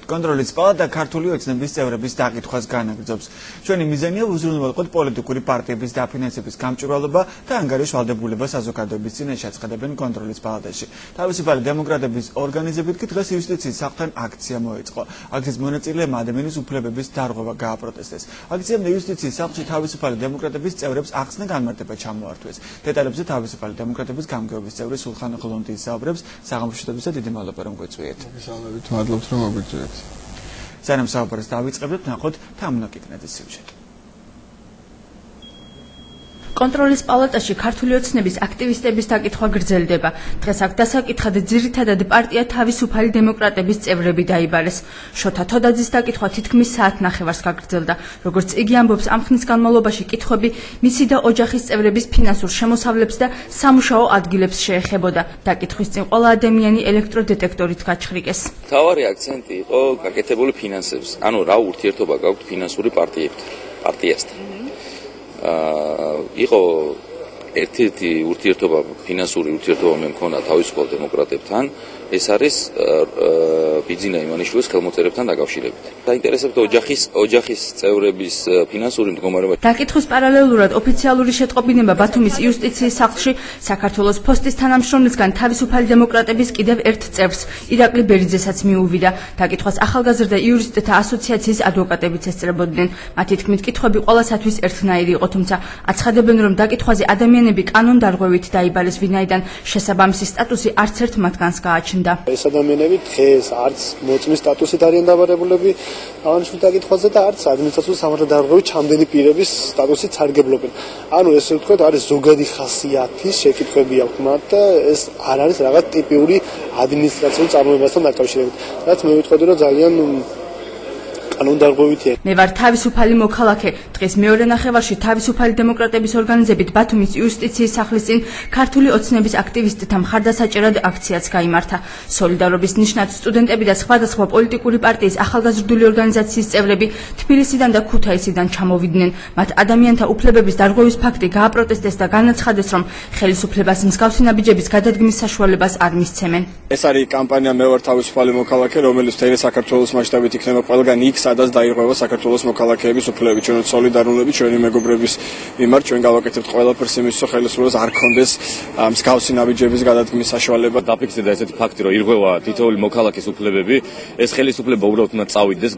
კონტროლის პალატა ქართული ოცნების წევრების დაკითხვას განაგრძობს. ჩვენი მიზანია უზრუნველყოთ პოლიტიკური პარტიების დაფინანსების გამჭვირვალობა და ანგარიშ ვალდებულება საზოგადოების წინაშე აცხადებენ კონტროლის პალატაში. თავისუფალი დემოკრატების ორგანიზებით კი დღეს იუსტიციის სახლთან აქცია მოეწყო. აქციის მონაწილეებმა ადამიანის უფლებების დარღვევა გააპროტესტეს. აქციამდე იუსტიციის სახლში თავისუფალი დემოკრატების წევრებს ახსნა განმარტება ჩამოართვეს. დეტალებზე თავისუფალი დემოკრატების გამგეობის წევრი სულხან ღლონდი ისაუბრებს. საღამოშთობისა დიდი მადლობა რომ გვეწვიეთ. მადლობთ რომ მოგვიწვიეთ. სანამ საუბარს დავიწყებთ, ნახოთ თამუნა კიკნაძის სიუჟეტი. კონტროლის პალატაში ქართული ოცნების აქტივისტების დაკითხვა გრძელდება. დღეს აქ დასაკითხად ძირითადად პარტია თავისუფალი დემოკრატების წევრები დაიბარეს. შოთა თოდაძის დაკითხვა თითქმის საათნახევარს გაგრძელდა. როგორც იგი ამბობს, ამ ხნის განმავლობაში კითხვები მისი და ოჯახის წევრების ფინანსურ შემოსავლებს და სამუშაო ადგილებს შეეხებოდა. დაკითხვის წინ ყველა ადამიანი ელექტროდეტექტორით გაჩხრიკეს. მთავარი აქცენტი იყო გაკეთებული ფინანსებს. ანუ რა ურთიერთობა გაქვთ ფინანსური პარტიასთან. იყო ერთ-ერთი ურთიერთობა, ფინანსური ურთიერთობა მე მქონდა თავისუფალ დემოკრატებთან, ეს არის ბიძინა იმანიშვილის ხელმოწერებთან დაკავშირებით. დაინტერესებდა ოჯახის წევრების ფინანსური მდგომარეობა. დაკითხვის პარალელურად ოფიციალური შეტყობინება ბათუმის იუსტიციის სახლში საქართველოს ფოსტის თანამშრომლისგან თავისუფალი დემოკრატების კიდევ ერთ წევრს, ირაკლი ბერიძესაც მიუვიდა. დაკითხვას ახალგაზრდა იურისტთა ასოციაციის ადვოკატებიც ესწრებოდნენ. მათი თქმით, კითხვები ყველასათვის ერთნაირი იყო, თუმცა აცხადებენ, რომ დაკითხვაზე ადამიანები კანონდარღვევით დაიბარეს, ვინაიდან შესაბამისი სტატუსი არც ერთ მათგანს გააჩნდა. ეს ადამიანები დღეს არც მოწმის სტატუსით არიან დაბარებულები აღნიშნულ დაკითხვაზე და არც ადმინისტრაციული სამართალდარღვევით ჩამდენი პირების სტატუსით სარგებლობენ. ანუ ესე ვთქვათ, არის ზოგადი ხასიათის შეკითხვები აქვს მათ და ეს არ არის რაღაც ტიპიური ადმინისტრაციული წარმოებასთან დაკავშირებით. რაც მე ვიტყოდი, რომ ძალიან კანონდარღვევითია. მე ვარ თავისუფალი მოქალაქე. დღეს მეორე ნახევარში თავისუფალი დემოკრატების ორგანიზებით ბათუმის იუსტიციის სახლის წინ ქართული ოცნების აქტივისტთა მხარდასაჭერად აქციაც გაიმართა. სოლიდარობის ნიშნად სტუდენტები და სხვადასხვა პოლიტიკური პარტიის ახალგაზრდული ორგანიზაციის წევრები თბილისიდან და ქუთაისიდან ჩამოვიდნენ. მათ ადამიანთა უფლებების დარღვევის ფაქტი გააპროტესტეს და განაცხადეს, რომ ხელისუფლებას მსგავსი ნაბიჯების გადადგმის საშუალებას არ მისცემენ. ეს არის კამპანია მე ვარ თავისუფალი მოქალაქე, რომელიც მთელი საქართველოს მასშტაბით იქნება ყველგან იქ, სადაც დაირღვევა საქართველოს მოქალაქეების უფლებები. ჩვენ სოლიდარულები ჩვენი მეგობრების მიმართ, ჩვენ გავაკეთებთ ყველაფერს იმის ხელისუფლებას არ ქონდეს მსგავსი ნაბიჯების გადადგმის საშუალება. დაფიქსირდა ესეთი ფაქტი, რომ ირღვევა თითოეული მოქალაქის უფლებები, ეს ხელისუფლება უბრალოდ უნდა წავიდეს,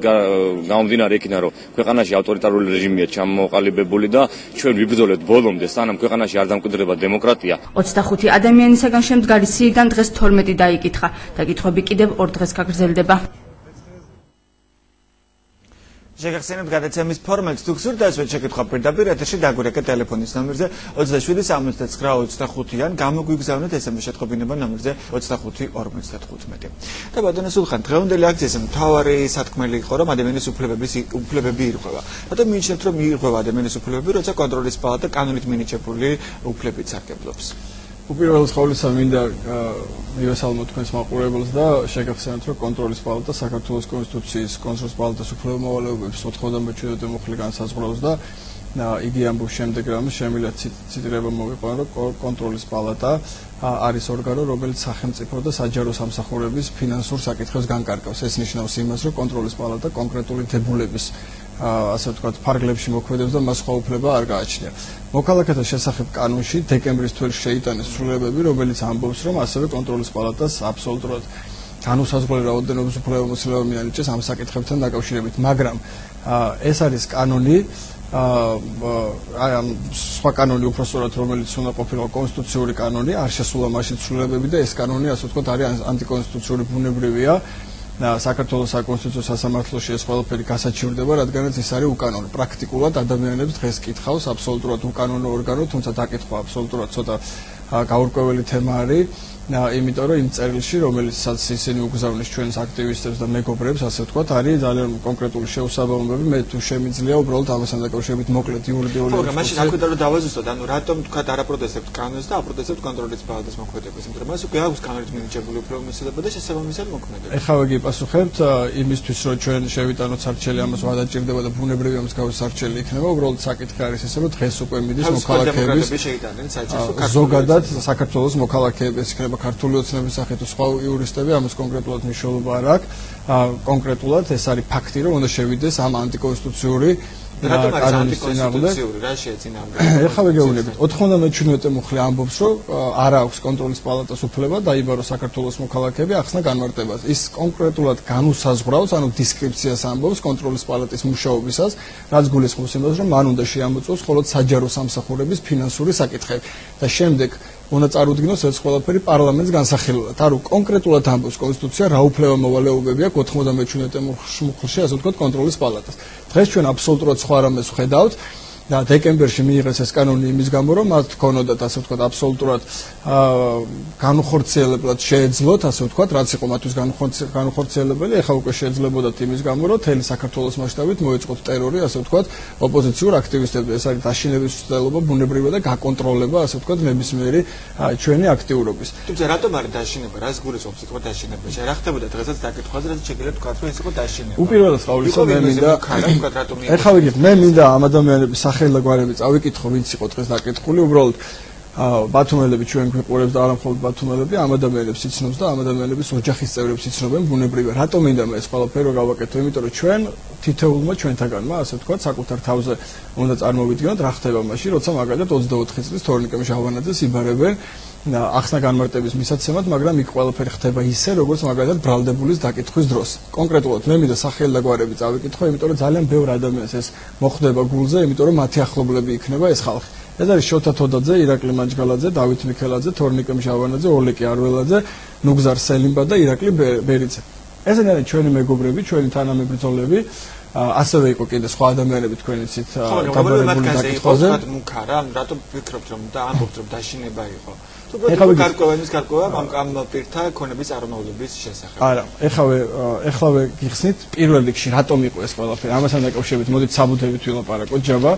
გამომდინარე იქიდან, რომ ქვეყანაში ავტორიტარული რეჟიმია ჩამოყალიბებული და ჩვენ ვიბრძოლეთ ბოლომდე, სანამ ქვეყანაში არ დამკვიდრდება დემოკრატია. 25 ადამიანისაგან შემდგარი სიიდან დღეს 12 დაიკითხა. დაკითხვები კიდევ 2 დღეს გაგრძელდება. შეგახსენებთ გადაცემის ფორმატს, თუ გსურთ დასვეთ შეკითხვა პირდაპირ ეთერში დაგვირეკეთ ტელეფონის ნომერზე 27-79-ან, გამოგვიგზავნეთ SMS შეტყობინება ნომერზე 25-55. და ბატონო სულხან, დღევანდელი აქციის მთავარი სათქმელი იყო, რომ ადამიანის უფლებები ირღვევა. რატომ მიიჩნევთ, რომ ირღვევა ადამიანის უფლებები, როცა კონტროლის პალატა კანონით მინიჭებული უფლებით სარგებლობს? უპირველეს ყოვლისა მინდა მივესალმო თქვენს მაყურებელს და შეგახსენოთ, რომ კონტროლის პალატა საქართველოს კონსტიტუციის კონტროლის პალატას უფლებამოვალეობების 97-ე მუხლი განსაზღვრავს და იგი ამბობს შემდეგ რამეს შემიძლია ციტირება მოვიყვანო, რომ კონტროლის პალატა არის ორგანო, რომელიც სახელმწიფო და საჯარო სამსახურების ფინანსურ საკითხებს განკარგავს. ეს ნიშნავს იმას, რომ კონტროლის პალატა კონკრეტული დებულების ასე ვთქვათ, ფარგლებში მოქმედებს და მას სხვა უფლება არ გააჩნია. მოქალაქეთა შესახებ კანონში დეკემბრის თვეში შეიტანეს ცვლილებები, რომელიც ამბობს, რომ ასევე კონტროლის პალატას აბსოლუტურად განუსაზღვრელი რაოდენობის უფლებამოსილება მიანიჭეს ამ საკითხებთან დაკავშირებით, მაგრამ ეს არის კანონი, სხვა კანონი უпростоრად, რომელიც უნდა ყოფილიყო კონსტიტუციური კანონი, არ შესულა მაშინ ცვლილებები და ეს კანონი, ასე ვთქვათ, არის ანტიკონსტიტუციური ბუნებრივია. საქართველოს საკონსტიტუციო სასამართლოში ეს ყველაფერი გასაჩივრდება, რადგანაც ეს არის უკანონო. პრაქტიკულად ადამიანებს დღეს კითხავს აბსოლუტურად უკანონო ორგანო, თუმცა დაკითხვა აბსოლუტურად ცოტა გაურკვეველი თემა არის. იმიტომ რომ იმ წერილში, რომელიცაც ისინი უგზავნეს ჩვენს აქტივისტებს და მეგობრებს, ასე ვთქვათ, არის ძალიან კონკრეტული შეუსაბამობები. მე თუ შემიძლია უბრალოდ ამასთან დაკავშირებით მოკლედ იურიდიული. ხო, მაშინ აკვირდა რომ დავაზუსტოთ, ანუ რატომ თქვა არ აპროტესტებთ კანონს და აპროტესტებთ კონტროლის პალატას მოქმედებას, იმიტომ რომ მას უკვე აქვს კანონით მინიჭებული უფლებამოსილება და შესაბამისად მოქმედებს. ეხლა გიპასუხებთ იმისთვის, რომ ჩვენ შევიტანოთ სარჩელი, ამას ვადაჭირდება და ბუნებრივია მსგავსი სარჩელი იქნება, უბრალოდ საკითხი არის ესე, რომ დღეს უკვე მიდის მოქალაქეების ზოგადად ზოგადად საქართველოს მოქალაქეების იქნება ქართული ოცნების სახით სხვა იურისტები ამას კონკრეტულად მნიშვნელობა არ აქვს. კონკრეტულად ეს არის ფაქტი, რომ უნდა შევიდეს ამ ანტიკონსტიტუციური რატომ არის ანტიკონსტიტუციური? რა შეეწინააღმდეგება? ეხლა ვიგეუბნებით 97 მუხლი ამბობს, რომ არ აქვს კონტროლის პალატას უფლება დაიბაროს საქართველოს მოქალაქეები ახსნა განმარტებას. ის კონკრეტულად განუსაზღვრავს, ანუ დისკრიფციას ამბობს კონტროლის პალატის მუშაობისას, რაც გულისხმობს იმას, რომ მან უნდა შეამოწმოს მხოლოდ საჯარო სამსახურების ფინანსური საკითხები და შემდეგ უნდა წარუდგინოს ეს ყველაფერი პარლამენტს განსახილველად. ანუ კონკრეტულად ამბობს კონსტიტუცია, რა უფლება მოვალეობები აქვს 97 მუხლში, ასე ვთქვათ, კონტროლის პალატას. დღეს ჩვენ აბსოლუტურად სხვა რამეს ვხედავთ და დეკემბერში მიიღეს ეს კანონი იმის გამო, რომ მათ ჰქონოდათ, ასე ვთქვათ, აბსოლუტურად განუხორციელებლად შეეძლოთ, ასე ვთქვათ, რაც იყო მათთვის განუხორციელებელი, ეხლა უკვე შეეძლებოდათ იმის გამო, რომ მთელი საქართველოს მასშტაბით მოეწყოთ ტერორი, ასე ვთქვათ, ოპოზიციურ აქტივისტებზე. ეს არის დაშინების ცდელობა, ბუნებრივი და გაკონტროლება, ასე ვთქვათ, ნებისმიერი ჩვენი აქტიურობის. თუმცა რატომ არის დაშინება? რას გულისხმობს იქ დაშინებაში? რა ხდებოდა დღესაც დაკითხვაზე, რაც შეგიძლიათ თქვა, რომ ეს იყო დაშინება? უპირველეს ყოვლისა მე მინდა ეხლა ვიგეთ, მე მინდა ამ ადამიანების სახელი და გვარები წავიკითხო, ვინც იყო დღეს დაკითხული, უბრალოდ ბათუმელები ჩვენ გვიყურებს და არა მხოლოდ ბათუმელები, ამ ადამიანებს იცნობს და ამ ადამიანების ოჯახის წევრებს იცნობენ ბუნებრივია. რატომ მინდა მე ეს ყველაფერი რო გავაკეთო? იმიტომ რომ ჩვენ თითოეულმა ჩვენთაგანმა, ასე ვთქვათ, საკუთარ თავზე უნდა წარმოვიდგინოთ რა ხდება მაშინ, როცა მაგალითად 24 წლის თორნიკე ჟავანაძეს იბარებენ ახსნა განმარტების მისაცემად, მაგრამ იქ ყველაფერი ხდება ისე, როგორც მაგალითად ბრალდებულის დაკითხვის დროს. კონკრეტულად მე მინდა სახელი და გვარები წავიკითხო, იმიტომ რომ ძალიან ბევრ ადამიანს ეს მოხდება გულზე, იმიტომ რომ მათი ახლობლები იქნება ეს ხალხი. ეს არის შოთა თოდაძე, ირაკლი მაჯგალაძე, დავით მიქელაძე, თორნიკე ჟავანაძე, ორლიკი არველაძე, ნუგზარ სელიმბა და ირაკლი ბერიძე. ესენი არის ჩვენი მეგობრები, ჩვენი თანამებრძოლები. ასევე იყო კიდე სხვა ადამიანები თქვენი ცით დაბარებული დაკითხვაზე. მუქარა, რატომ ვფიქრობთ რომ და ამბობთ რომ დაშინება იყო? თუ გარკვევა ამ პირთა ქონების წარმომავლობის შესახებ. არა, ეხლავე გიხსნით პირველ რიგში რატომ იყო ეს ყველაფერი. ამასთან დაკავშირებით მოდით საბუთებით ვილაპარაკოთ ჯაბა.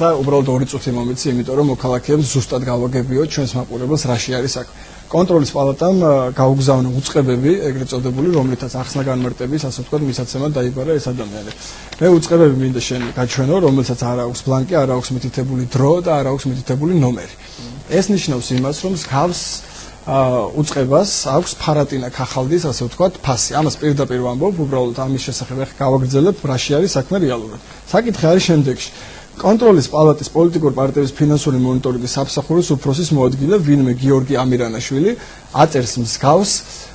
და უბრალოდ 2 წუთი მომიცი, იმიტომ რომ მოქალაქეებს ზუსტად გავაგებიოთ ჩვენს მაყურებელს რაში არის საქმე. კონტროლის პალატამ გაუგზავნა უწყებები, ეგრეთ წოდებული, რომლითაც ახსნა განმარტების, ასე ვთქვათ, მისაცემად დაიბარა ეს ადამიანი. მე უწყებები მინდა შენ გაჩვენო, რომელსაც არ აქვს ბლანკი, არ აქვს მითითებული დრო და არ აქვს მითითებული ნომერი. ეს ნიშნავს იმას, რომ მსგავს უწყებას აქვს ფარატინა ქახალდის, ასე ვთქვათ, ფასი. ამას პირდაპირ ვამბობ, უბრალოდ ამის შესახებ გავაგრძელებ, რაში არის საქმე რეალურად. საკითხი არის შემდეგში. კონტროლის პალატის პოლიტიკურ პარტიების ფინანსური მონიტორინგის სამსახურის უფროსის მოადგილე ვინმე გიორგი ამირანაშვილი აწერს მსგავს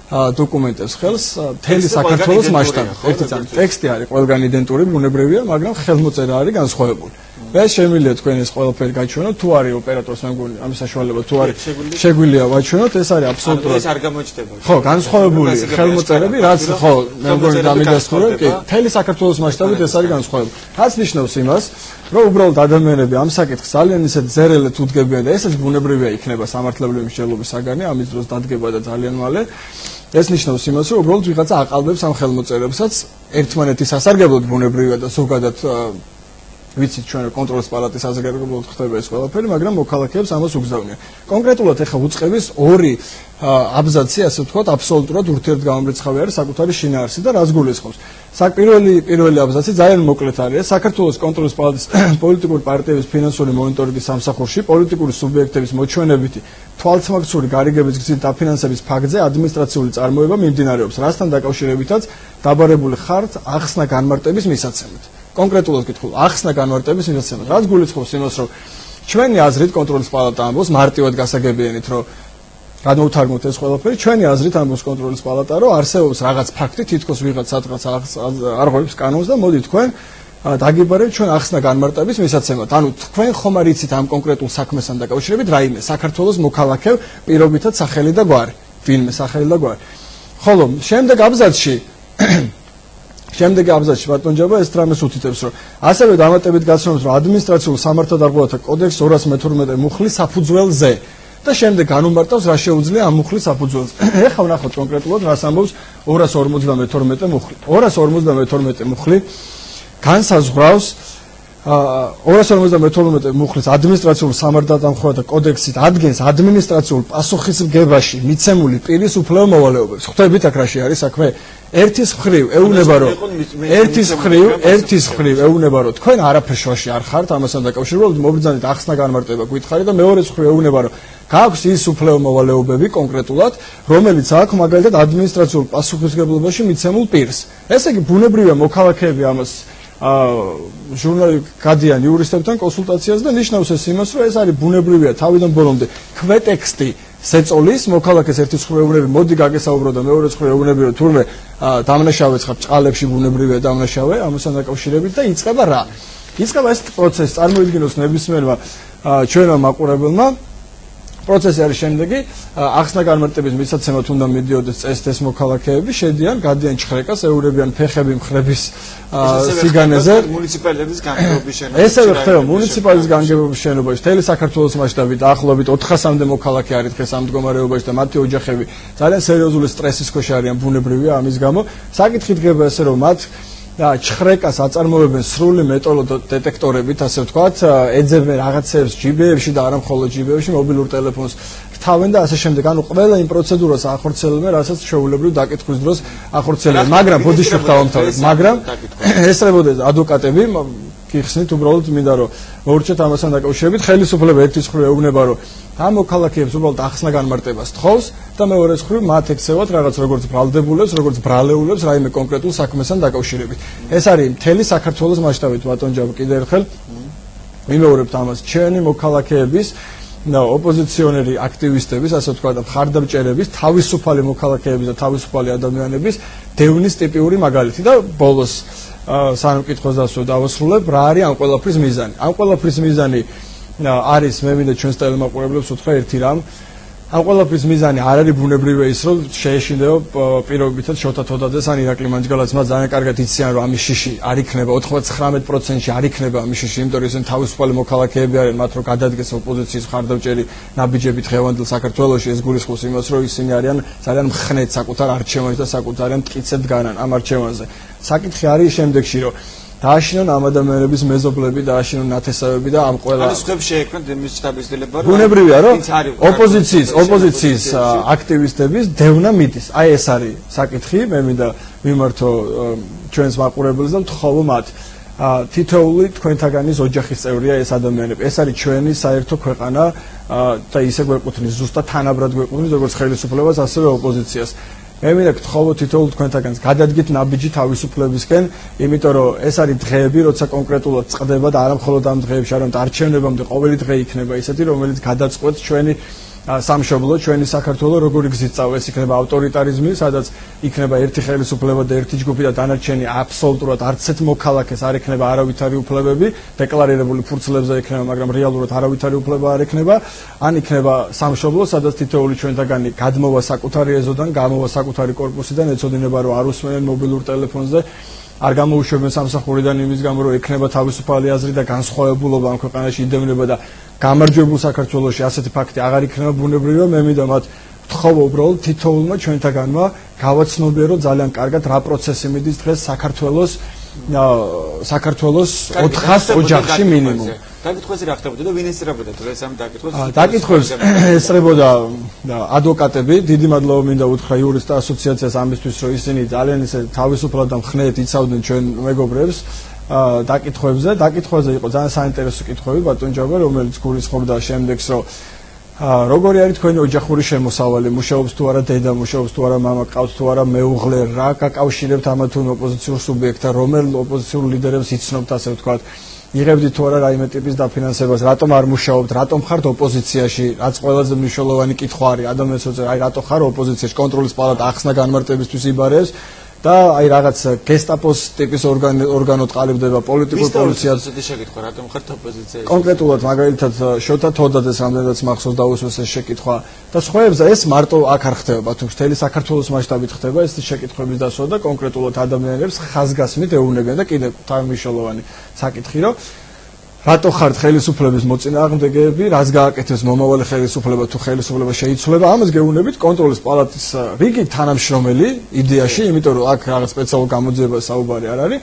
დოკუმენტებს ხელს მთელი საქართველოს მასშტაბით. ერთი წამი ტექსტი არის ყველგან იდენტური, ბუნებრივია, მაგრამ ხელმოწერა არის განსხვავებული. მე შემიძლია თქვენ ეს ყველაფერი გაჩვენოთ, თუ არის ოპერატორს მე მგონი ამის საშუალება, თუ არის შეგვიძლია ვაჩვენოთ, ეს არის აბსოლუტურად ეს არ გამოჩნდება. ხო, განსხვავებული ხელმოწერები, რაც ხო, მე მგონი დამიგასტურე, კი, მთელი საქართველოს მასშტაბით ეს არის განსხვავებული. რაც ნიშნავს იმას, რომ უბრალოდ ადამიანები ამ საკითხს ძალიან ისეთ ზერელეთ უდგებიან და ესეც ბუნებრივია იქნება სამართლებრივი მსჯელობის საგანი, ამის დროს დადგება და ძალიან მალე. ეს ნიშნავს იმას, რომ უბრალოდ ვიღაცა აყალბებს ამ ხელმოწერებსაც ერთმანეთის სასარგებლოდ ბუნებრივია და ზოგადად ვიცით ჩვენ კონტროლის პალატის საზოგადოებრივად ხდება ეს ყველაფერი, მაგრამ მოქალაქეებს ამას უგზავნიან. კონკრეტულად ეხა უწყების 2 აბზაცი, ასე ვთქვათ, აბსოლუტურად ურთიერთგამომრიცხავი არის საკუთარი შინაარსით და რას გულისხმობს. პირველი აბზაცი ძალიან მოკლედ არის. საქართველოს კონტროლის პალატის პოლიტიკური პარტიების ფინანსური მონიტორინგის სამსახურში პოლიტიკური სუბიექტების მოჩვენებითი თვალსმაგცური გარიგების გზით დაფინანსების ფაქტზე ადმინისტრაციული წარმოება მიმდინარეობს, რასთან დაკავშირებითაც დაბარებული ხართ ახსნა განმარტების მისაცემად. კონკრეტულად გითხულ, ახსნა განმარტების მისაცემად. რაც გულისხმობს იმას, რომ ჩვენი აზრით კონტროლის პალატა ამბობს მარტივად გასაგებიანით, რომ გადმოვთარგმნოთ ეს ყველაფერი, ჩვენი აზრით ამბობს კონტროლის პალატა, რომ არსებობს რაღაც ფაქტი, თითქოს ვიღაც სადღაც არღვევს კანონს და მოდი თქვენ დაგიბარებთ ჩვენ ახსნა განმარტების მისაცემად. ანუ თქვენ ხომ არ იცით ამ კონკრეტულ საქმესთან დაკავშირებით რაიმე საქართველოს მოქალაქე პირობითად სახელი და გვარი, ვინმე სახელი და გვარი. ხოლო შემდეგი აბზაცში ბატონ ჯაბა ეს რამეს უთითებს, რომ ასევე დამატებით გაცნობს, რომ ადმინისტრაციულ სამართალდარღვევათა კოდექს 212 მუხლის საფუძველზე და შემდეგ განუმარტავს რა შეუძლია ამ მუხლის საფუძველზე. ეხლა ვნახოთ კონკრეტულად რას ამბობს 252 მუხლი. 252 მუხლი განსაზღვრავს 252 მუხლის ადმინისტრაციულ სამართალდამხმართა კოდექსით ადგენს ადმინისტრაციულ პასუხისმგებაში მიცემული პირის უფლება-მოვალეობებს. ხვდებით აქ რაში არის საქმე? ერთის მხრივ ეუბნება რომ თქვენ არაფერს შუაში არ ხართ ამასთან დაკავშირებით, მობრძანეთ ახსნა განმარტება გითხარით და მეორე მხრივ ეუბნება რომ გააქვს ის უფლება-მოვალეობები კონკრეტულად, რომელიც აქვს მაგალითად ადმინისტრაციულ პასუხისმგებლობაში მიცემულ პირს. ესე იგი ბუნებრივია მოქალაქეები ამას ჟურნალი გადიან იურისტებთან კონსულტაციას და ნიშნავს ეს იმას, რომ ეს არის ბუნებრივია თავიდან ბოლომდე ქვეტექსტი სეწოლის მოქალაქეს ერთის ხრეუნები მოდი გაგესაუბრო და მეორე ხრეუნები რომ თურმე დამნაშავე ცხარ ჭყალებში ბუნებრივია დამნაშავე ამასთან დაკავშირებით და იწყება რა? იწყება ეს პროცესი წარმოიდგინოს ნებისმიერმა ჩვენმა მაყურებელმა პროცესი არის შემდეგი ახსნა განმარტების მისაცემად უნდა მიდიოდეს წესდეს მოქალაქეები შედიან გადიან ჩხრეკას ეურებიან ფეხები მხრების სიგანეზე მუნიციპალიტეტის განგებობის შენობაში ესევე ხდება მუნიციპალიტეტის განგებობის შენობაში მთელი საქართველოს მასშტაბით დაახლოებით 400-მდე მოქალაქე არის დღეს ამ მდგომარეობაში და მათი ოჯახები ძალიან სერიოზული სტრესის ქვეშ არიან ბუნებრივია ამის გამო საკითხი დგება ესე რომ მათ ჩხრეკას აწარმოებენ სრული მეტალო დეტექტორებით, ასე ვთქვათ, ეძებენ რაღაცებს ჯიბეებში და არა მხოლოდ ჯიბეებში, მობილურ ტელეფონს რთავენ და ასე შემდეგ. ანუ ყველა იმ პროცედურას ახორციელებენ, რასაც ჩვეულებრივ დაკითხვის დროს ახორციელებენ. მაგრამ ბოდიშებ დავამთავრებ, მაგრამ ესწრებოდეს ადვოკატები გიხსნით უბრალოდ მინდა რომ მოურჩეთ ამასთან დაკავშირებით ხელისუფლება ერთის მხრივ ეუბნება რომ ამ მოქალაქეებს უბრალოდ ახსნა განმარტებას თხოვს და მეორე მხრივ მათ ექცევათ რაღაც როგორც ბრალდებულებს, როგორც ბრალეულებს რაიმე კონკრეტულ საქმესთან დაკავშირებით. ეს არის მთელი საქართველოს მასშტაბით ბატონ ჯავ კიდევ ერთხელ მიმეორებთ ამას ჩვენი მოქალაქეების ოპოზიციონერი აქტივისტების, ასე ვთქვათ, და მხარდამჭერების, თავისუფალი მოქალაქეების და თავისუფალი ადამიანების დევნის ტიპიური მაგალითი და ბოლოს სანამ კითხოს დავასრულებ, რა არის ამ ყველაფრის მიზანი? ამ ყველაფრის მიზანი არის მე მინდა ჩვენს ტელემაყურებლებს უთხრა ერთი რამ. ამ ყველაფრის მიზანი არ არის ბუნებრივია ის, რომ შეეშინდება პირობითად შოთა თოდაძეს ან ირაკლი მანჯგალაძეს, მათ ძალიან კარგად იციან, რომ ამის შიში არ იქნება 99%-ში არ იქნება ამის შიში, იმიტომ რომ ისინი თავისუფალი მოქალაქეები არიან, მათ რო გადადგეს ოპოზიციის მხარდამჭერი ნაბიჯებით ღევანდელ საქართველოში, ეს გულისხმობს იმას, რომ ისინი არიან ძალიან მხნედ საკუთარ არჩევანში და საკუთარ მტკიცედ განან ამ არჩევანზე. საკითხი არის შემდეგში, რომ დააშინონ ამ ადამიანების მეზობლები, დააშინონ ნათესავები და ამ ყველა ანუ სხვებს შეექმნათ იმის დაბეჭდილება, რომ ბუნებრივია, რომ ოპოზიციის აქტივისტების დევნა მიდის. აი ეს არის საკითხი, მე მინდა მიმართო ჩვენს მაყურებელს და მთხოვო მათ. თითოეული თქვენთაგანის ოჯახის წევრია ეს ადამიანები. ეს არის ჩვენი საერთო ქვეყანა და ისე გვეკუთვნის, ზუსტად თანაბრად გვეკუთვნის, როგორც ხელისუფლებას, ასევე ოპოზიციას. მე მინდა გთხოვოთ თითოეულ თქვენთაგანს გადადგით ნაბიჯი თავისუფლებისკენ, იმიტომ რომ ეს არის დღეები, როცა კონკრეტულად წყდება და არა მხოლოდ ამ დღეებში, არამედ არჩევნებამდე ყოველი დღე იქნება ისეთი, რომელიც გადაწყვეტს ჩვენი სამშობლო, ჩვენი საქართველო როგორი გზით წავა. ეს იქნება ავტორიტარიზმი, სადაც იქნება ერთი ხელისუფლება და ერთი ჯგუფი და დანარჩენი აბსოლუტურად არც ერთ მოქალაქეს არ ექნება არავითარი უფლებები, დეკლარირებული ფურცლებზე ექნება, მაგრამ რეალურად არავითარი უფლება არ ექნება. ან იქნება სამშობლო, სადაც თითოეული ჩვენთაგანი გადმოვა საკუთარი ეზოდან, გამოვა საკუთარი კორპუსიდან, ეცოდინება რომ არ უსმენენ მობილურ ტელეფონზე, არ გამოუშვებენ სამსახურიდან იმის გამო, რომ ექნება თავისუფალი აზრი და განსხვავებულობა ამ ქვეყანაში იდევნება და გამარჯვებულ საქართველოში ასეთი ფაქტი აღარ იქნება ბუნებრივია. მე მინდა მათ ვთხოვო უბრალოდ თითოეულმა ჩვენთაგანმა გავაცნობიერო ძალიან კარგად რა პროცესი მიდის დღეს საქართველოს 400 ოჯახში მინიმუმ. დაკითხვაზე რა ხდებოდა და ვინ ესწრებოდა დღეს ამ დაკითხვას? დაკითხვებს ესწრებოდა ადვოკატები. დიდი მადლობა მინდა უთხრა იურისტთა ასოციაციას ამისთვის, რომ ისინი ძალიან ისე თავისუფლად და მხნედ იცავდნენ ჩვენ მეგობრებს დაკითხვებზე. დაკითხვაზე იყო ძალიან საინტერესო კითხვები ბატონ ჯავა, რომელიც გულისხმობდა შემდეგს, რომ როგორი არის თქვენი ოჯახური შემოსავალი, მუშაობს თუ არა დედა, მუშაობს თუ არა მამა, ყავს თუ არა მეუღლე, რა გაკავშირებთ ამა თუ იმ ოპოზიციურ სუბიექტთან, რომელ ოპოზიციურ ლიდერებს იცნობთ, ასე ვთქვათ, იღებდით თუ არა რაიმე ტიპის დაფინანსებას, რატომ არ მუშაობთ, რატომ ხართ ოპოზიციაში, რაც ყველაზე მნიშვნელოვანი კითხვა არის ადამიანს, აი რატო ხარ ოპოზიციაში, კონტროლის პალატა ახსნა განმარტებისთვის იბარებს და აი რაღაც გესტაპოს ტიპის ორგანოდ ყალიბდება პოლიტიკურ პოლიციას. ესეთი შეკითხვა, რატომ ხართ ოპოზიციაში? კონკრეტულად მაგალითად შოთა თოდაძეს რამდენადაც მახსოვს დაუსვეს ეს შეკითხვა და სხვაებზე ეს მარტო აქ არ ხდება, თუ მთელი საქართველოს მასშტაბით ხდება ეს შეკითხვების დასვა და კონკრეტულად ადამიანებს ხაზგასმით ეუბნებიან და კიდევ თავმნიშვნელოვანი საკითხი, რომ რატო ხართ ხელისუფლების მოწინააღმდეგეები, რას გააკეთებს მომავალი ხელისუფლება თუ ხელისუფლება შეიცვლება, ამას გეუბნებით კონტროლის პალატის რიგი თანამშრომელი იდეაში, იმიტომ რომ აქ რაღაც სპეციალურ გამოძიებას საუბარი არ არის,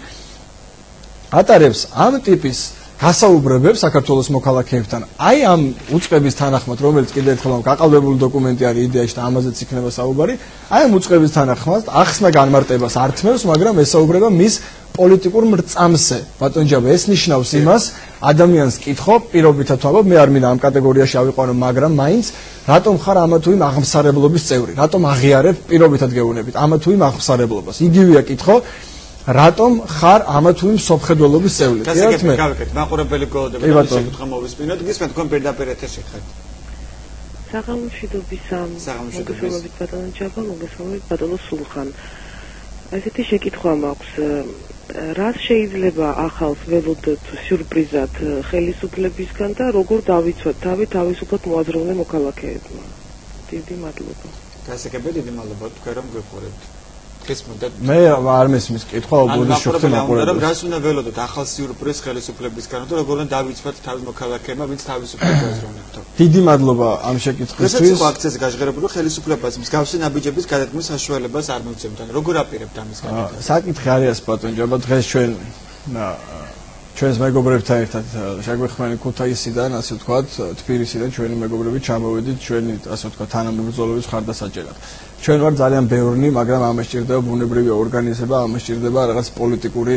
ატარებს ამ ტიპის გასაუბრებებს საქართველოს მოქალაქეებთან. აი ამ უწყების თანახმად, რომელიც კიდევ ერთხელ გაყალბებული დოკუმენტი არის იდეაში და ამაზეც იქნება საუბარი, აი ამ უწყების თანახმად ახსნა განმარტებას ართმევს, მაგრამ ესაუბრება მის პოლიტიკურ მრწამსზე. ბატონ ჯაბა, ეს ნიშნავს იმას, ადამიანს კითხო, პირობითად ვამბობ, მე არ მინდა ამ კატეგორიაში ავიყვანო, მაგრამ მაინც რატომ ხარ ამა თუ იმ აღმსარებლობის წევრი? რატომ აღიარებ პირობითად გეუბნებით ამა თუ იმ აღმსარებლობას? იგივეა კითხო, რატომ ხარ ამა თუ იმ სოფხედველობის წევრი? გავიკეთეთ, მაყურებელი გოლოდება და შეკითხვა მოვისმინოთ, გისმენთ თქვენ პირდაპირ ეთერში ხართ. საღამოშიდობის მოგესალმებით ბატონო ჯაბა, მოგესალმებით ბატონო სულხან. ესეთი შეკითხვა მაქვს. რას შეიძლება ახალს ველოდოთ სიურპრიზად ხელისუფლებისგან და როგორ დავიცვათ თავისუფლად მოაზროვნე მოქალაქეებმა? დიდი მადლობა. გასაგებია, დიდი მადლობა თქვენ რომ გვეხურებთ. მე არ მესმის კითხვა ობოდის შუქზე მაყურებელს. რას უნდა ველოდოთ ახალ სიურპრიზ ხელისუფლებისგან და როგორ უნდა დავიცვათ თავის მოქალაქეებმა, ვინც თავისუფლად მოაზროვნებთო? დიდი მადლობა ამ შეკითხვისთვის. ეს აქციაზე გაჟღერებული ხელისუფლებას მსგავსი ნაბიჯების გადადგმის საშუალებას არ მივცემთ. როგორ აპირებთ ამის გადადგმას? საკითხი არის ბატონ ჯაბა, დღეს ჩვენს მეგობრებთან ერთად შეგვეხმარება ქუთაისიდან, ასე ვთქვათ, თბილისიდან ჩვენი მეგობრები ჩამოვედით ჩვენი, ასე ვთქვათ, თანამებრძოლების ხარდასაჭერად. ჩვენ ვარ ძალიან ბევრნი, მაგრამ ამას სჭირდება ბუნებრივი ორგანიზება, ამას სჭირდება რაღაც პოლიტიკური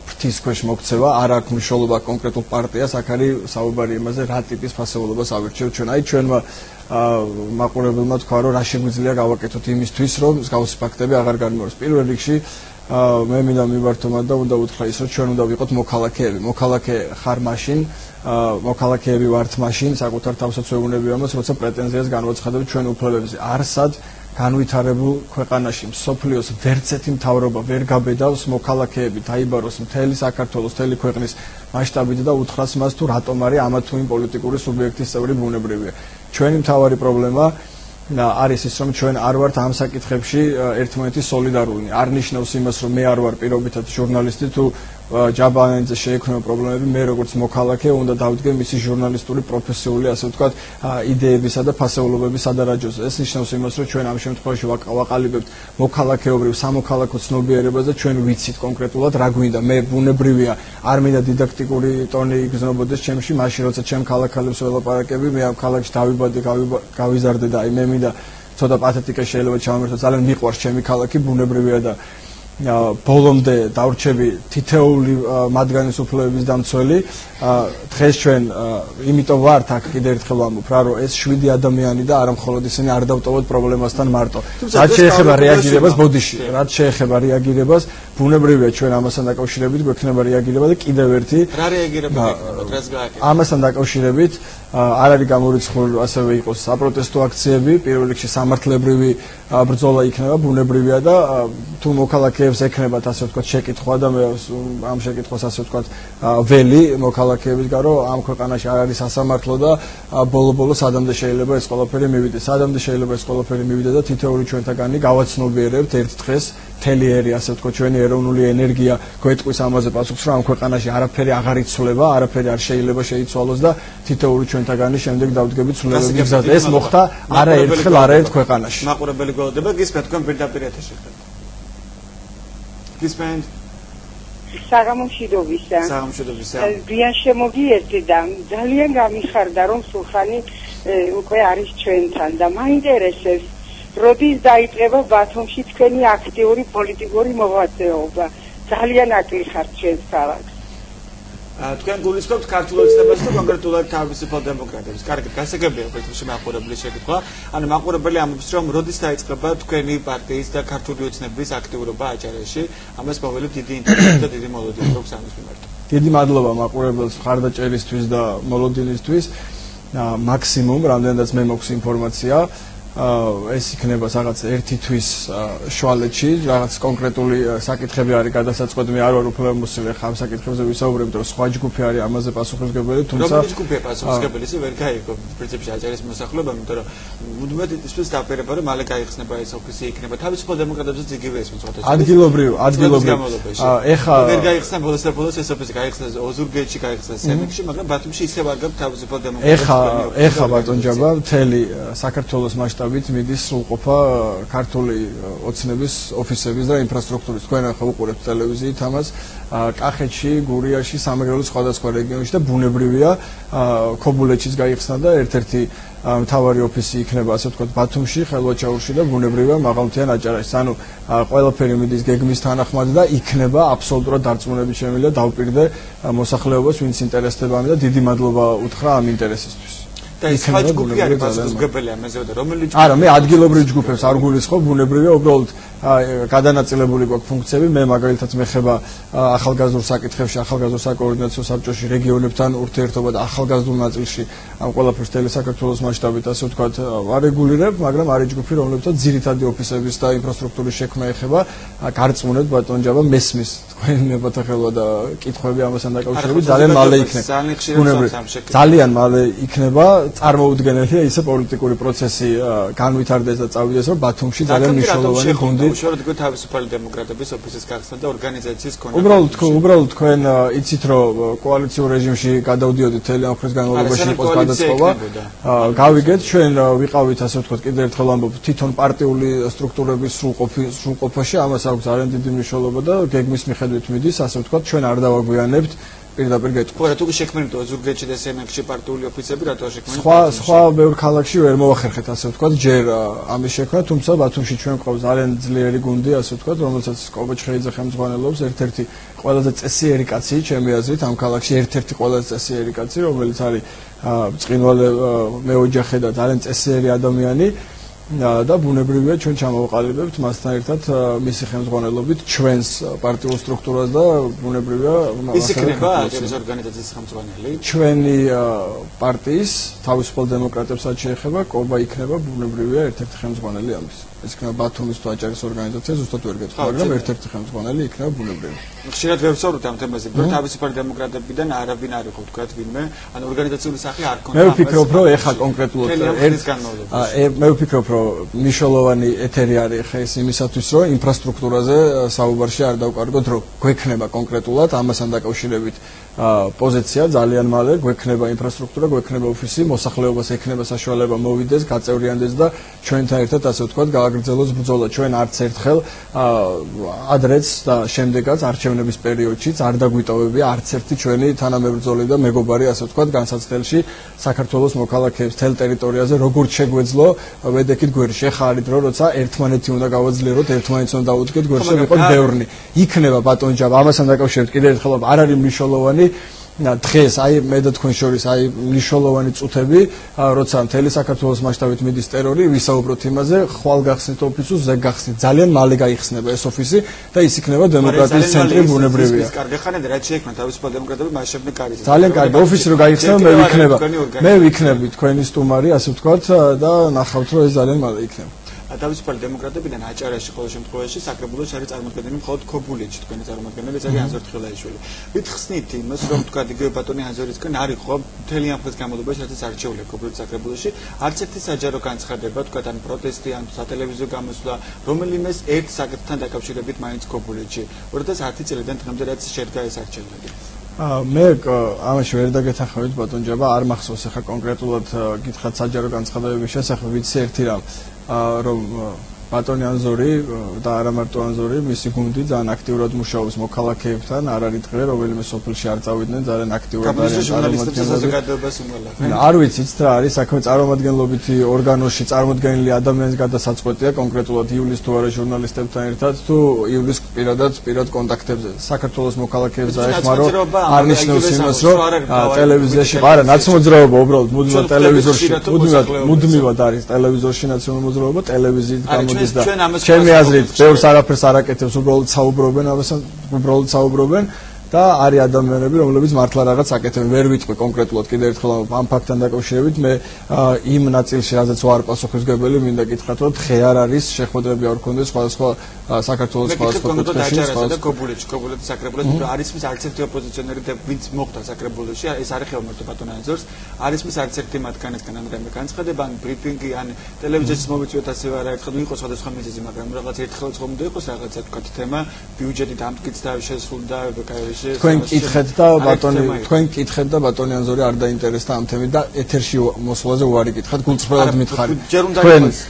ფრთის ქვეშ მოქცევა, არ აქვს მნიშვნელობა კონკრეტულ პარტიას, აქ არის საუბარი იმაზე, რა ტიპის ფასეულობას ავირჩევთ ჩვენ. აი ჩვენმა მაყურებელმა თქვა, რომ რა შეგვიძლია გავაკეთოთ იმისთვის, რომ მსგავსი ფაქტები აღარ განმეორდეს. პირველ რიგში მე მინდა მივართომად და უნდა უთხრა ის, რომ ჩვენ უნდა ვიყოთ მოქალაქეები. მოქალაქე ხარ მაშინ, მოქალაქეები ვართ მაშინ, საკუთარ თავსაც ვეუბნები ამას, როცა პრეტენზიას განვაცხადებთ ჩვენ უფლებებზე. არსად განვითარებულ ქვეყანაში მსოფლიოს ვერცერთი მთავრობა ვერ გაბედავს მოქალაქეები დაიბაროს მთელი საქართველოს, მთელი ქვეყნის მასშტაბით და უთხრას მას თუ რატომ არის ამა თუ იმ პოლიტიკური სუბიექტის წევრი ბუნებრივია. ჩვენი მთავარი პრობლემა არის ის, რომ ჩვენ არ ვართ ამ საკითხებში ერთმანეთის სოლიდარული. არ ნიშნავს იმას, რომ მე არ ვარ პირობითად ჟურნალისტი თუ ჯაბანაძე შეექმნა პრობლემები, მე როგორც მოქალაქე უნდა დავდგე მისი ჟურნალისტური პროფესიული, ასე ვთქვათ, იდეებისა და ფასეულობების სადარაჯოზე. ეს ნიშნავს იმას, რომ ჩვენ ამ შემთხვევაში ვაყალიბებთ მოქალაქეობრივ სამოქალაქო ცნობიერებას და ჩვენ ვიცით კონკრეტულად რა გვინდა. მე ბუნებრივია, არ მინდა დიდაქტიკური ტონი იგრძნობოდეს ჩემში, მაშინ როცა ჩემ ქალაქალებს ველაპარაკები, მე ამ ქალაქში დავიბადე, გავიზარდე და აი მე მინდა ცოტა პათეტიკა შეიძლება ჩავმერთო, ძალიან მიყვარს ჩემი ქალაქი, ბუნებრივია და ბოლომდე დავრჩები თითეული მათგანის უფლებების დამცველი. დღეს ჩვენ იმიტომ ვართ აქ კიდევ ერთხელ ვამბობ რა, რომ ეს 7 ადამიანი და არა მხოლოდ ისინი არ დავტოვოთ პრობლემასთან მარტო. რაც შეეხება რეაგირებას ბოდიში, რაც შეეხება რეაგირებას, ბუნებრივია ჩვენ ამასთან დაკავშირებით გვექნება რეაგირება და კიდევ ერთი რა რეაგირება გექნება, დღეს გააკეთეთ? ამასთან დაკავშირებით არ არის გამორიცხული ასევე იყოს საპროტესტო აქციები, პირველ რიგში სამართლებრივი ბრძოლა იქნება, ბუნებრივია და თუ მოქალაქეებს ექნებათ ასე ვთქვათ შეკითხვა და მე ამ შეკითხვას ასე ვთქვათ ველი მოქალაქეებისგან, რომ ამ ქვეყანაში არ არის სასამართლო და ბოლო-ბოლო სადამდე შეიძლება ეს ყველაფერი მივიდეს. სადამდე შეიძლება ეს ყველაფერი მივიდეს და თითოეული ჩვენთაგანი გავაცნობიერებთ ერთ დღეს თელიერი, ასე ვთქვათ, ჩვენი ეროვნული ენერგია გვეტყვის ამაზე პასუხს, რომ ამ ქვეყანაში არაფერი აღარ იცვლება, არაფერი არ შეიძლება შეიცვალოს და თითოეული ჩვენთაგანი შემდეგ დავდგებით ცვლილებების გზაზე. ეს მოხდა არაერთხელ არაერთ ქვეყანაში. მაყურებელი გოლოდება, გისმენთ თქვენ პირდაპირ ეთერში ხართ. გისმენთ? საღამოშიდობისა. საღამოშიდობისა. ძალიან შემოგიერთდი და ძალიან გამიხარდა, რომ სულხანი უკვე არის ჩვენთან და მაინტერესებს როდის დაიწყება ბათუმში თქვენი აქტიური პოლიტიკური მოღვაწეობა? ძალიან აკლი ხართ ჩვენს ქალაქს. თქვენ გულისხმობთ ქართულ ოცნებას და კონკრეტულად თავისუფალ დემოკრატებს. კარგად, გასაგებია ეს მაყურებლის შეკითხვა. ანუ მაყურებელი ამბობს, რომ როდის დაიწყება თქვენი პარტიის და ქართული ოცნების აქტიურობა აჭარაში? ამას მოველით დიდი ინტერესი და დიდი მოლოდინი აქვს ამის მიმართ. დიდი მადლობა მაყურებელს ხარდაჭერისთვის და მოლოდინისთვის. მაქსიმუმ რამდენადაც მე მაქვს ინფორმაცია ეს იქნება რაღაც ერთი თვის შუალედში, რაღაც კონკრეტული საკითხები არის გადასაწყვეტი, მე არ ვარ უფლებამოსილი ხა ამ საკითხებზე ვისაუბრებთ, რომ სხვა ჯგუფი არის ამაზე პასუხისმგებელი, თუმცა რომელი ჯგუფია პასუხისმგებელი, ისე ვერ გაიგო პრინციპში აჭარის მოსახლეობა, იმიტომ რომ მუდმივად ისთვის დაპირება, რომ მალე გაიხსნება ეს ოფისი იქნება თავისუფალ დემოკრატებზეც იგივე ეს მოწყვეტა. ადგილობრივ ეხა ვერ გაიხსნა ბოლოს ეს ოფისი გაიხსნა ოზურგეთში, გაიხსნა სენაკში, მაგრამ ბათუმში ისევ არ გაქვს თავისუფალ დემოკრატებს. ეხა ბატონ ჯაბა მთელი საქართველოს მასშტაბით მასშტაბით მიდის სრულყოფა ქართული ოცნების ოფისების და ინფრასტრუქტურის. თქვენ ახლა უყურებთ ტელევიზიით ამას. კახეთში, გურიაში, სამეგრელოს სხვადასხვა რეგიონში და ბუნებრივია ქობულეთშიც გაიხსნა და ერთ-ერთი მთავარი ოფისი იქნება ასე ვთქვათ ბათუმში, ხელვაჩაურში და ბუნებრივია მაღალმთიან აჭარაში. ანუ ყველაფერი მიდის გეგმის თანახმად და იქნება აბსოლუტურად დარწმუნებით შემიძლია დავპირდე მოსახლეობას, ვინც ინტერესდება ამით და დიდი მადლობა უთხრა ამ ინტერესისთვის. და ეს სხვა ჯგუფი არის პასუხისმგებელი ამაზე და რომელი ჯგუფი? არა, მე ადგილობრივ ჯგუფებს არ გულისხმობ, ბუნებრივია უბრალოდ გადანაწილებული გვაქვს ფუნქციები. მე მაგალითად მეხება ახალგაზრდულ საკითხებში, ახალგაზრდულ საკოორდინაციო საბჭოში რეგიონებთან ურთიერთობა და ახალგაზრდულ ნაწილში ამ ყველაფერს თელი საქართველოს მასშტაბით ასე ვთქვათ არეგულირებ, მაგრამ არის ჯგუფი, რომლებსაც ძირითადი ოფისების და ინფრასტრუქტურის შექმნა ეხება. გარწმუნებთ ბატონ ჯაბა, მესმის თქვენ ნებათახელვა და კითხვები ამასთან დაკავშირებით ძალიან მალე იქნება. ძალიან მალე იქნება წარმოუდგენელია ისე პოლიტიკური პროცესი განვითარდეს და წავიდეს, რომ ბათუმში ძალიან მნიშვნელოვანი გუნდი უშუალოდ თქვენ თავისუფალი დემოკრატების ოფისის გახსნა და ორგანიზაციის ქონა. უბრალოდ თქვენ იცით, რომ კოალიციურ რეჟიმში გადავდიოდით მთელი ამ ხნის განმავლობაში იყოს გადაწყობა. გავიგეთ, ჩვენ ვიყავით ასე ვთქვათ, კიდევ ერთხელ ამბობ, თვითონ პარტიული სტრუქტურების სრულყოფაში ამას აქვს ძალიან დიდი მნიშვნელობა და გეგმის მიხედვით მიდის, ასე ვთქვათ, ჩვენ არ დავაგვიანებთ პირდაპირ გეტყვით. ხო, რატო შექმნით ზუგდიდში და სენაკში პარტიული ოფისები, რატო შექმნით? სხვა ბევრ ქალაქში ვერ მოახერხეთ, ასე ვთქვათ, ჯერ ამის შექმნა, თუმცა ბათუმში ჩვენ გვყავს ძალიან ძლიერი გუნდი, ასე ვთქვათ, რომელსაც კობოჩხეიძე ხელმძღვანელობს, ერთ-ერთი ყველაზე წესიერი კაცი, ჩემი აზრით, ამ ქალაქში ერთ-ერთი ყველაზე წესიერი კაცი, რომელიც არის წყინვალე მეოჯახე და ძალიან წესიერი ადამიანი. და ბუნებრივია ჩვენ ჩამოვყალიბებთ მასთან ერთად მისი ხელმძღვანელობით ჩვენს პარტიულ სტრუქტურას და ბუნებრივია ის იქნება ეს ორგანიზაციის ხელმძღვანელი ჩვენი პარტიის თავისუფალ დემოკრატებსაც შეეხება კობა იქნება ბუნებრივია ერთ-ერთი ხელმძღვანელი ამის ეს იქნება ბათუმის თუ აჭარის ორგანიზაცია ზუსტად ვერ გეტყვი მაგრამ ერთ-ერთი ხელმძღვანელი იქნება ბუნებრივია ხშირად ვებსაუბრობთ ამ თემაზე რომ თავისუფალი დემოკრატებიდან არავინ არ იყო თქვათ ვინმე ან ორგანიზაციული სახე არ ქონდა მე ვფიქრობ რომ ეხა კონკრეტულად მე ვფიქრობ რომ მნიშვნელოვანი ეთერი არის ხა ეს იმისათვის რომ ინფრასტრუქტურაზე საუბარში არ დავკარგოთ რომ გვექნება კონკრეტულად ამასთან დაკავშირებით პოზიცია ძალიან მალე გვექნება ინფრასტრუქტურა გვექნება ოფისი მოსახლეობას ექნება საშუალება მოვიდეს გაწევრიანდეს და ჩვენთან ერთად ასე ვთქვათ გააგრძელოს ბრძოლა ჩვენ არც ერთხელ ადრეც და შემდეგაც არჩევნების პერიოდშიც არ დაგვიტოვებია არც ერთი ჩვენი თანამებრძოლი და მეგობარი ასე ვთქვათ განსაცდელში საქართველოს მოქალაქეებს თელ ტერიტორიაზე როგორც შეგვეძლო ვედექით გვერდში ხა არის დრო როცა ერთმანეთი უნდა გავაძლიეროთ ერთმანეთს უნდა დაუდგეთ გვერდში ვიყოთ ბევრნი იქნება ბატონ ჯაბა ამასთან დაკავშირებით კიდევ ერთხელ არ არის მნიშვნელოვანი დღეს აი მე და თქვენ შორის აი მნიშვნელოვანი წუთები როცა მთელი საქართველოს მასშტაბით მიდის ტერორი ვისაუბროთ იმაზე ხვალ გახსნით ოფისს ზეგ გახსნით ძალიან მალე გაიხსნება ეს ოფისი და ის იქნება დემოკრატიის ცენტრი ბუნებრივია კარგი ხანდა რაც შეექმნა თავისუფალ დემოკრატები მას შემდეგ კარგი ძალიან კარგი ოფისი რო გაიხსნება მე ვიქნები თქვენი სტუმარი ასე ვთქვათ და ნახავთ რომ ეს ძალიან მალე იქნება თავისუფალი დემოკრატებიდან აჭარაში ყოველ შემთხვევაში საკრებულოში არის წარმოქმნილი მხოლოდ ქობულეთში თქვენი წარმოქმნელი ეს არის აზორ თხილაიშვილი. ვითხსნით იმას რომ თქვა იგივე ბატონი აზორისგან არის ხო მთელი ამ ხნის განმავლობაში რაც არჩეულია ქობულეთის საკრებულოში არც ერთი საჯარო განცხადება თქვა ან პროტესტი ან სატელევიზიო გამოსვლა რომელიმეს ერთ საკითხთან დაკავშირებით მაინც ქობულეთში 2010 წლიდან დღემდე რაც შედგა ეს არჩევნები. მე ამაში ვერ დაგეთანხმებით ბატონ ჯაბა არ მახსოვს ახლა კონკრეტულად გითხრათ საჯარო განცხადებების შესახებ ვიცი ერთი რამ რომ ბატონი ანზორი და არა მარტო ანზორი მისი გუნდი ძალიან აქტიურად მუშაობს მოქალაქეებთან არ არის დღე რომელიმე სოფელში არ წავიდნენ ძალიან აქტიურად არ ვიცით რა არის საქმე წარმომადგენლობითი ორგანოში წარმოდგენილი ადამიანის გადასაწყვეტია კონკრეტულად იulis თუ არა ჟურნალისტებთან ერთად თუ იulis პირად კონტაქტებზე საქართველოს მოქალაქეებს დაეხმარო არ ნიშნავს იმას რომ ტელევიზიაში არა ნაცნობძრაობა უბრალოდ მუდმივად ტელევიზორში მუდმივად არის ტელევიზორში ნაცნობ მოძრაობა ტელევიზიით გამოდის ჩემი აზრით ბევრს არაფერს არ აკეთებს უბრალოდ საუბრობენ და არის ადამიანები რომლებიც მართლა რაღაც აკეთებენ ვერ ვიტყვი კონკრეტულად კიდევ ერთხელ ამ ფაქტთან დაკავშირებით მე იმ ნაწილში რაზეც ვარ პასუხისმგებელი მინდა გითხრათ რომ დღე არ არის შეხვედრები არ ქონდეს სხვადასხვა საქართველოს სხვადასხვა კუთხეში და ქობულეთის საკრებულოში არის მის არც ერთი ოპოზიციონერი და ვინც მოხდა საკრებულოში ეს არის ხელმოწმე ბატონ ანზორს არის მის არც ერთი მათგანისგან ან რამე განცხადება ან ბრიფინგი ან ტელევიზიის მომიწვიეთ ასე არა ერთხელ იყო სხვადასხვა მიზეზი მაგრამ რაღაც ერთხელაც ხომ უნდა იყოს რაღაცა თქვა თემა ბიუჯეტი დამტკიცდა შესრულდა ბკრ-ში თქვენ კითხეთ და ბატონი ანზორი არ დაინტერესდა ამ თემით და ეთერში მოსვლაზე უარი გითხათ, გულწრფელად მითხარით.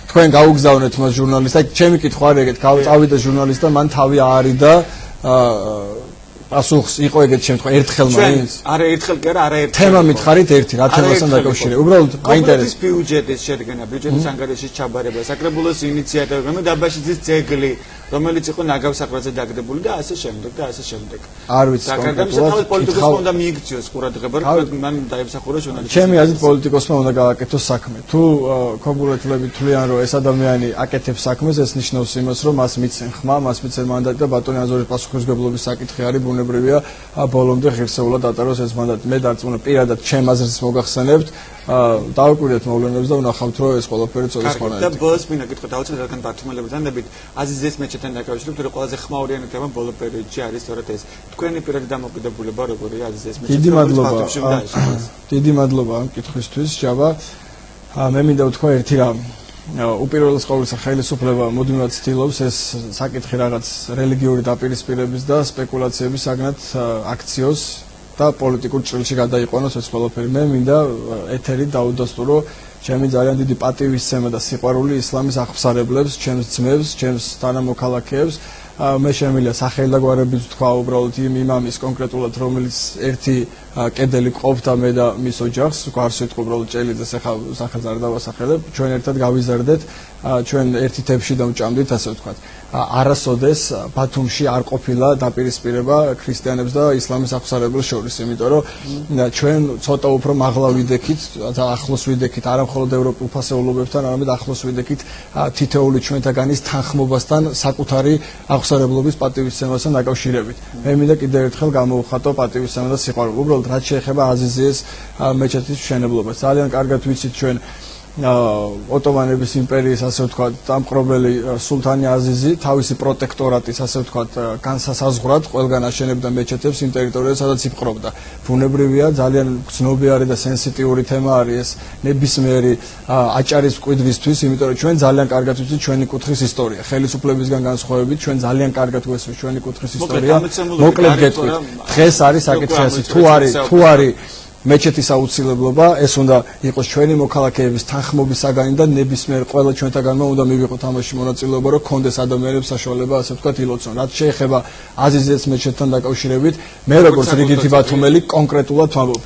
თქვენ გაუგზავნეთ მას ჟურნალისტად, ჩემი კითხვა არ ეგეთ, წავიდა ჟურნალისტად, მან თავი აარიდა პასუხს იყო ეგეთ შემთხვევა ერთხელ მაინც? არა ერთხელ კი არა, არაერთხელ. თემა მითხარით ერთი, რა თემასთან დაკავშირებით. უბრალოდ მაინტერესებს ბიუჯეტის შედგენა, ბიუჯეტის ანგარიშის ჩაბარება, საკრებულოს ინიციატივა, დაბაშიძის ძეგლი, რომელიც იყო ნაგავსაყრაზე დაგდებული და ასე შემდეგ და ასე შემდეგ. არ ვიცი კონკრეტულად პოლიტიკოსმა უნდა მიიქციოს ყურადღება, მან დაიმსახურა ჟურნალისტი. ჩემი აზრით პოლიტიკოსმა უნდა გააკეთოს საქმე. თუ ქობულეთლები თვლიან, რომ ეს ადამიანი აკეთებს საქმეს, ეს ნიშნავს იმას, რომ მას მიცენ ხმა, მას მიცენ მანდატი და ბატონი ანზორის პასუხისმგებლობის საკითხი არის ბუნებრივია ბოლომდე ღირსეულად ატაროს ეს მანდატი. მე დარწმუნებული პირადად ჩემ აზრს მოგახსენებთ, დავაკვირდეთ მოვლენებს და ვნახავთ, რომ ეს ყველაფერი წოდოს ხარ. და ბოლოს მინდა გითხრათ, დაუცეთ რადგან ბართმელებთან დებით აზიზის მეჩეთთან დაკავშირებით, რომ ყველაზე ხმაურიანი თემა ბოლო პერიოდში არის სწორედ ეს. თქვენი პირადი დამოკიდებულება როგორია აზიზის მეჩეთთან? დიდი მადლობა ამ კითხვისთვის, ჯაბა. მე მინდა ვთქვა ერთი რამ. უპირველეს ყოვლისა ხელისუფლება მუდმივად ცდილობს ეს საკითხი რაღაც რელიგიური დაპირისპირების და სპეკულაციების საგნად აქციოს და პოლიტიკურ ჭრილში გადაიყვანოს ეს ყველაფერი. მე მინდა ეთერი დაუდასტურო ჩემი ძალიან დიდი პატივისცემა და სიყვარული ისლამის აღფსარებლებს, ჩემს ძმებს, ჩემს თანამოქალაქეებს. მე შემიძლია სახელი და გვარებით ვთქვა უბრალოდ იმ იმამის კონკრეტულად, რომელიც ერთი კედელი ყოფდა მე და მის ოჯახს, გვარს ვიტყვი უბრალოდ ჭელიძეს, ახლა სახელს არ დავასახელებ, ჩვენ ერთად გავიზარდეთ, ჩვენ ერთი თებში დავჭამდით, ასე ვთქვათ. არასოდეს ბათუმში არ ყოფილა დაპირისპირება ქრისტიანებს და ისლამის აღფსარებელს შორის, იმიტომ რომ ჩვენ ცოტა უფრო მაღლა ვიდექით და ახლოს ვიდექით, არა მხოლოდ ევროპულ ფასეულობებთან, არამედ ახლოს ვიდექით თითოეული ჩვენთაგანის თანხმობასთან საკუთარი აღფსარებლობის პატივისცემასთან დაკავშირებით. მე მინდა კიდევ ერთხელ გამოვხატო პატივისცემა და სიყვარული. უბრალოდ რაც შეეხება აზიზის მეჩეთის მშენებლობას. ძალიან კარგად ვიცით ჩვენ ოტომანების იმპერიის, ასე ვთქვათ, დამყრობელი სულთანი აზიზი თავისი პროტექტორატის, ასე ვთქვათ, განსასაზღვრად ყველგან აშენებდა მეჩეთებს იმ ტერიტორიაზე, სადაც იპყრობდა. ბუნებრივია, ძალიან გრძნობიარე და სენსიტიური თემა არის ეს ნებისმიერი აჭარის მკვიდრისთვის, იმიტომ რომ ჩვენ ძალიან კარგად ვიცით ჩვენი კუთხის ისტორია. ხელისუფლებისგან განსხვავებით, ჩვენ ძალიან კარგად გვესმის ჩვენი კუთხის ისტორია. მოკლედ გეტყვით. დღეს არის საკითხი ასე, თუ არის მეჩეთის აუცილებლობა, ეს უნდა იყოს ჩვენი მოქალაქეების თანხმობის საგანი და ნებისმიერ ყველა ჩვენთაგანმა უნდა მივიღოთ ამაში მონაწილეობა, რომ კონდეს ადამიანებს საშუალება, ასე ვთქვათ, ილოცონ. რაც შეეხება აზიზის მეჩეთთან დაკავშირებით, მე როგორც რიგითი ბათუმელი კონკრეტულად ვამბობ.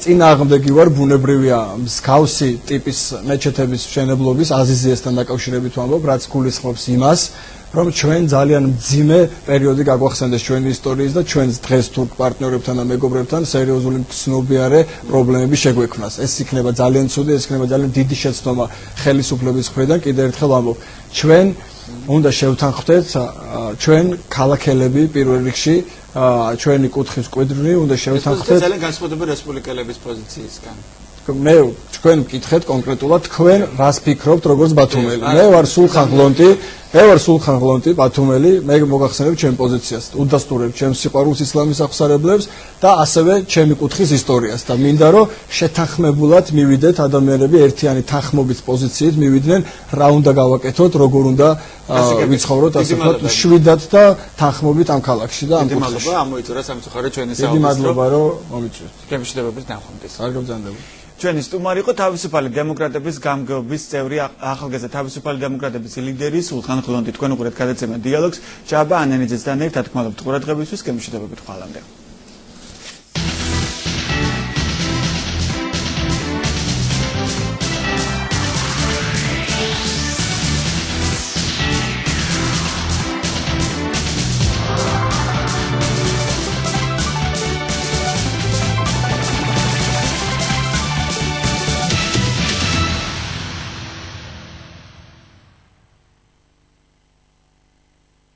წინააღმდეგი ვარ ბუნებრივია მსგავსი ტიპის მეჩეთების მშენებლობის აზიზიესთან დაკავშირებით ვამბობ, რაც გულისხმობს იმას, რომ ჩვენ ძალიან მძიმე პერიოდი გაგვახსენდეს ჩვენი ისტორიის და ჩვენს დღეს თურქ პარტნიორებთან და მეგობრებთან სერიოზული მგრძნობიარე პრობლემები შეგვექმნას. ეს იქნება ძალიან ცუდი, ეს იქნება ძალიან დიდი შეცდომა ხელისუფლების მხრიდან. კიდევ ერთხელ ვამბობ, ჩვენ უნდა შევთანხმდეთ, ჩვენ ქალაქელები პირველ რიგში, ჩვენი კუთხის მკვიდრნი უნდა შევთანხმდეთ. ძალიან განსხვავდება რესპუბლიკელების პოზიციისგან. მე თქვენ მკითხეთ კონკრეტულად თქვენ რას ფიქრობთ როგორც ბათუმელი. მე ვარ სულხან ღლონტი ბათუმელი, მე მოგახსენებ ჩემ პოზიციას, უდასტურებ ჩემს სიყვარულს ისლამის აღსარებლებს და ასევე ჩემი კუთხის ისტორიას და მინდა რომ შეთანხმებულად მივიდეთ ადამიანები ერთიანი თანხმობის პოზიციით მივიდნენ რა უნდა გავაკეთოთ, როგორ უნდა ვიცხოვროთ, ასე ვთქვათ, შვიდად და თანხმობით ამ ქალაქში და ამ კუთხეში. დიდი მადლობა, ამოიწურა სამწუხაროდ ჩვენი საუბარი. დიდი მადლობა რომ მომიწვევთ. გემშვიდობებით ნახვამდის. არ გაბრძანდება. ჩვენი სტუმარი იყო თავისუფალი დემოკრატების გამგეობის წევრი ახალგაზრდა თავისუფალი დემოკრატების ლიდერი სულხან ღლონტი. თქვენ უყურეთ გადაცემა დიალოგს. ჯაბა ანენიძესთან ერთად გმადლობთ ყურადღებისთვის, გემშვიდობებით ხვალამდე.